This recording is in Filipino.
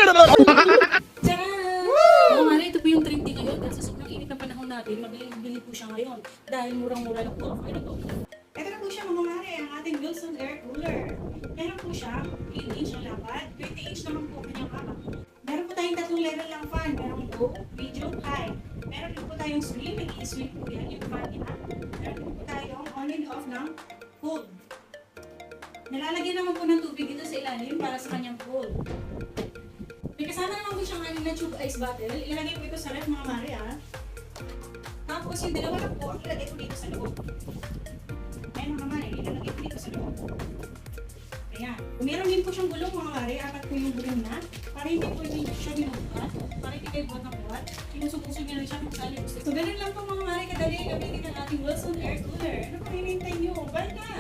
Tara! Oo nga, ito po yung trending ngayon. Dahil sa sobrang init ng panahon natin, mabili po siya ngayon. Dahil murang-mura lang po ang offer na to. Ito na po siya mga mare, ang ating Wilson Air Cooler. Meron po siya, 8 inch ang lapad, 20 inch naman po kanyang haba. Meron po tayong tatlong level ng fan. Meron low, medium, high. Meron din po tayong swing, may i-swing po yan, yung fan niya. Meron din po tayong on and off ng cold. Nalalagyan naman po ng tubig dito sa ilalim para sa kanyang cold. May kasama naman po siyang aning na tube ice bottle. Ilalagay po ito sa ref mga mare ah. Tapos yung dalawa lang po, ang ilalagay ko dito sa loob. Ayan mga mare, ilalagay ko dito sa loob. Ayan. Kung meron din po siyang gulong mga mare, apat po yung gulong na. Para hindi po hindi siya binubukat. Para hindi kayo buhat ng buhat. Inusupusin niya rin siya kung saan yung gusto. So ganun lang po mga mare, kadali gamitin ang ating Wilson Air Cooler. Ano pa hinihintay niyo? Bye na!